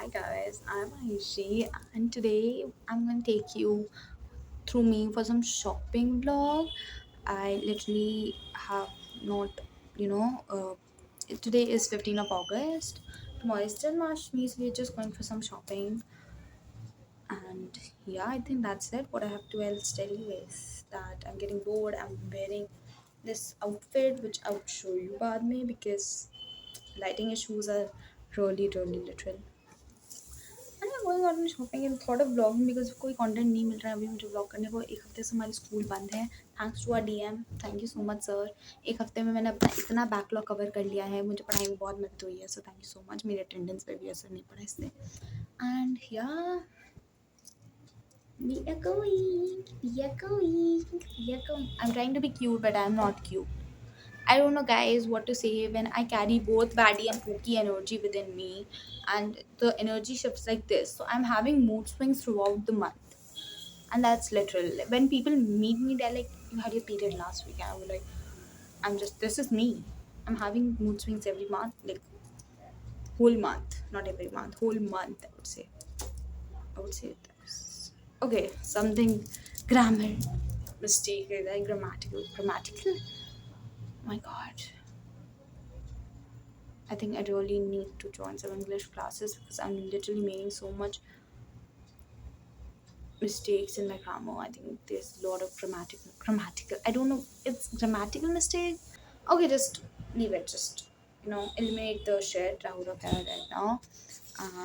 guys, I'm Aishi, and today I'm gonna take you through me for some shopping vlog. I literally have not, today is 15th of August. Tomorrow is still March, so we're just going for some shopping. And yeah, I think that's it. What I have to else tell you is that I'm getting bored. I'm wearing this outfit, which I would show you बाद में because lighting issues are really literal. And I'm going out and shopping and thought of vlogging because कोई content नहीं मिल रहा है अभी मुझे vlog करने को. एक हफ्ते से हमारी स्कूल बंद है. Thanks to our DM, thank you so much sir. एक हफ्ते में मैंने अपना इतना बैकलॉग कवर कर लिया है. मुझे पढ़ाई में बहुत मदद हुई है. So thank you so much. मेरी अटेंडेंस पे भी असर नहीं पड़ा इससे. And yeah, we are going. I'm trying to be cute, but I'm not cute. I don't know, guys, what to say when I carry both baddie and pookie energy within me, and the energy shifts like this. So I'm having mood swings throughout the month, and that's literal. When people meet me, they're like, "You had your period last week," and I was like, "I'm just this is me. I'm having mood swings every month, like whole month, not every month, whole month." I would say this. Okay, something grammar mistake, like grammatical. My God. I think I really need to join some English classes because I'm literally making so much mistakes in my grammar. I think there's a lot of grammatical. I don't know. It's grammatical mistake. Okay, just leave it. Just eliminate the shit out of here right now.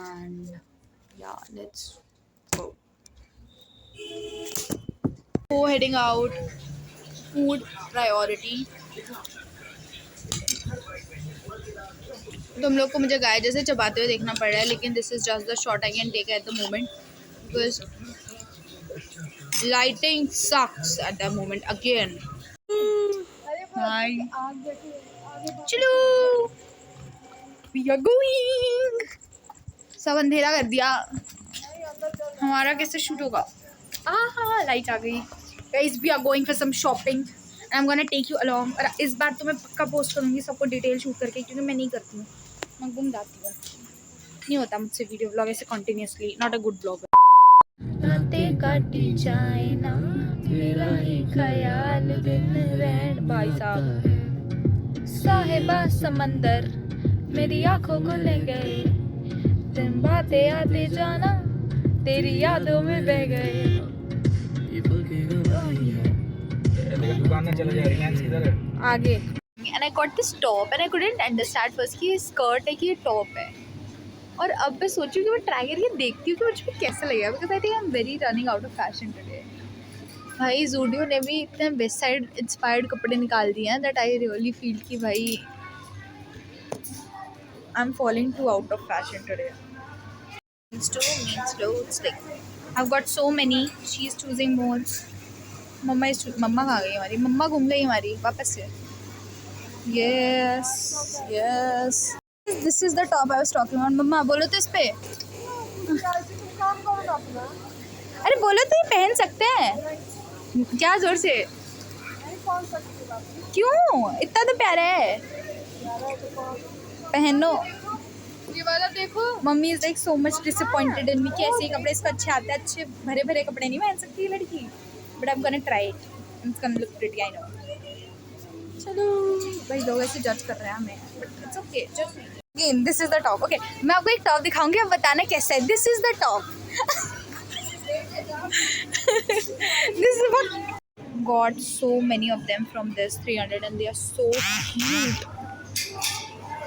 And yeah, let's go. So heading out. Food priority. तुम लोग को मुझे गाय जैसे चबाते हुए देखना पड़ रहा है लेकिन this is just the shot I can take at the moment because lighting sucks at the moment again. Hi. चलो we are going. सब अंधेरा कर दिया. हमारा कैसे शूट होगा. लाइट आ गई. Guys, we are going for some shopping and I'm gonna take you along. और इस बार तो मैं पक्का पोस्ट करूँगी सबको डिटेल शूट करके क्योंकि मैं नहीं करती हूँ. मैं गुम जाती हूँ. नहीं होता मुझसे वीडियो ब्लॉग ऐसे continuously. Not a good blogger. रातें काटी जाए ना मेरा ही ख्याल दिन रैन. भाई साहब साहिबा समंदर मेरी आंखों को ले गए. दिन बातें आते जाना तेरी यादों में बह गए. आगे. And I got this top and I couldn't understand first कि ये स्कर्ट है कि ये टॉप है. और अब मैं सोचूं कि मैं ट्राई करके देखती हूँ कि मुझे कैसा लगेगा because I think I am very running out of fashion today. भाई जूडियो ने भी इतने वेस्ट साइड इंस्पायर्ड कपड़े निकाल दिए हैं दैट आई रियली फील कि भाई I am falling too out of fashion today. Means clothes like I've got so many. She's choosing more. मम्मा कहाँ गई हमारी. मम्मा घूम गई हमारी वापस से. Yes. This is the top I was talking about. मम्मा बोलो तो इस पे. अरे बोलो तो ये पहन सकते हैं. क्या जोर से. क्यों इतना तो प्यारा है. पहनो. ये वाला देखो. Mummy is like so much disappointed in me कि ऐसे कपड़े इसको अच्छे आते हैं. अच्छे भरे भरे कपड़े नहीं पहन सकती लड़की. But I am gonna try it. It's gonna look pretty I know. चलो भाई लोग ऐसे जज कर रहे हैं हमें बट इट्स ओके. जज again this is the top. Okay मैं आपको एक टॉप दिखाऊंगी आप बताना कैसा है. This is the top. This is what got so many of them from this 300 and they are so cute.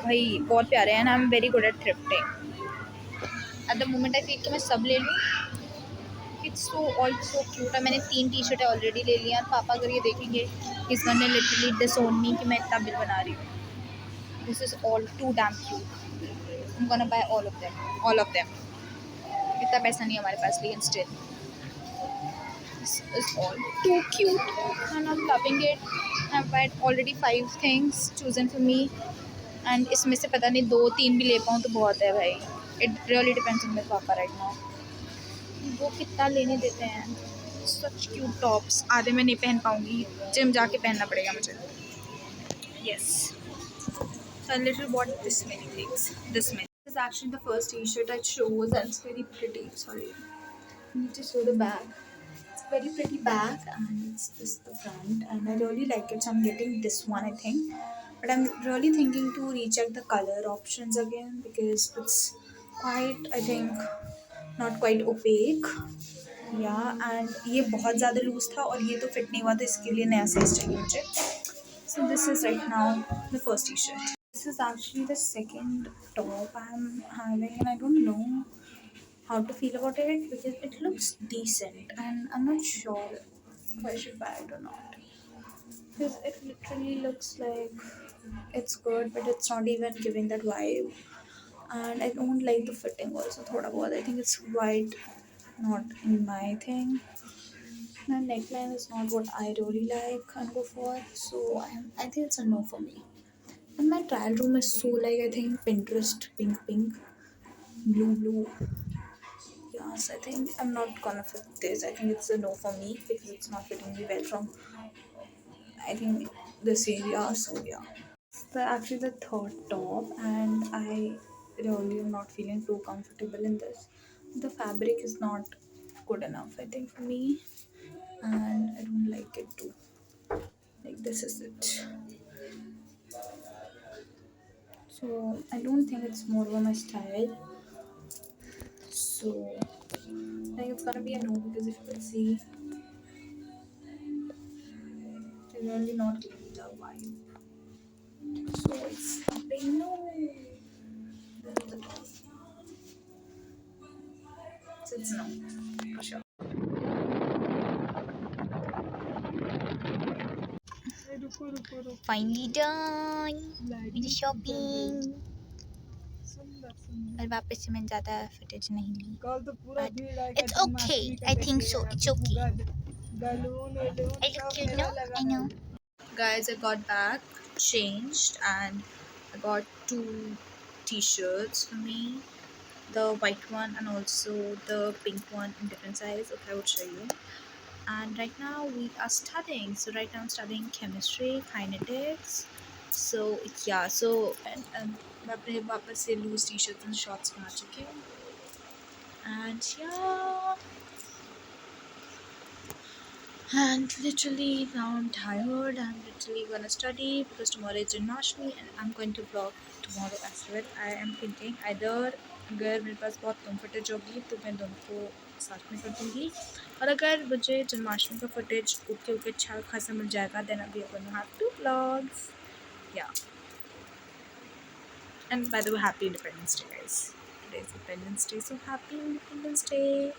भाई बहुत प्यारे हैं. I am very good at thrifting eight the moment. I feel कि मैं सब ले लूँ. It's so all so cute. मैंने 3 टी शर्टें ऑलरेडी ले ली हैं. पापा अगर ये देखेंगे इस वन ने लिटरली डिसोन मी कि मैं इतना बिल बना रही हूँ. This is all too damn cute. I am gonna buy all of them. इतना पैसा नहीं है हमारे पास लेकिन still this is all too cute and I am loving it. I have buy already 5 things chosen for me and इसमें से पता नहीं 2-3 भी ले पाऊँ तो बहुत है भाई. It really depends on my पापा राइट नाउ. वो कितना लेने देते हैं. सच क्यूट टॉप्स. आधे में नहीं पहन पाऊँगी. जिम जाके पहनना पड़ेगा मुझे. Yes. So I literally bought this many things. This is actually the first t-shirt I chose and it's very pretty. Sorry. I need to show the back. It's a very pretty bag and it's this the front and I really like it, so I'm getting this one I think. But I'm really thinking to recheck the color options again because it's quite, I think, not quite opaque. या and ये बहुत ज़्यादा loose था और ये तो fit नहीं हुआ था, इसके लिए नया साइज चाहिए मुझे. So this is right now the first T shirt. This is actually the second top I am having and I don't know how to feel about it because it looks decent and I'm not sure if I should buy it or not because it literally looks like it's good but it's not even giving that vibe and I don't like the fitting also thoda bahut. I think it's quite not in my thing. The neckline is not what I really like and go for, so I think it's a no for me. And my trial room is so like I think Pinterest pink pink blue blue. Yes, I think I'm not gonna fit this. I think it's a no for me because it's not fitting me well from I think this area. So yeah. So actually the third top and I really am not feeling too comfortable in this. The fabric is not good enough I think for me and I don't like it too. Like this is it. So I don't think it's more of my style. So I think it's gonna be a no because if you can see, it's really not giving the vibe. So it's a no. This is the top. So it's no for sure. Finally done with the shopping. और वापस से मैंने ज़्यादा footage नहीं ली. But it's okay. I think so. It's okay. I look cute, no? I know. Guys, I got back, changed, and I got two t-shirts for me. The white one and also the pink one in different size. Okay, I will show you. And right now we are studying. So right now I'm studying chemistry, kinetics. So yeah, so and मैं अपने वापस से loose t-shirts and shorts पहन चुकी हूँ. And yeah. And literally now I'm tired. I'm literally gonna study because tomorrow is Janmashtami and I'm going to vlog tomorrow as well. I am thinking either अगर मेरे पास बहुत कम footage होगी तो मैं दोनों को साथ में कर दूँगी और अगर मुझे जन्माष्टमी का फुटेज ओके अच्छा खासा मिल जाएगा then I'll be able to have 2 vlogs. Yeah. And by the way, happy Independence Day guys. Today is Independence Day, so happy Independence Day.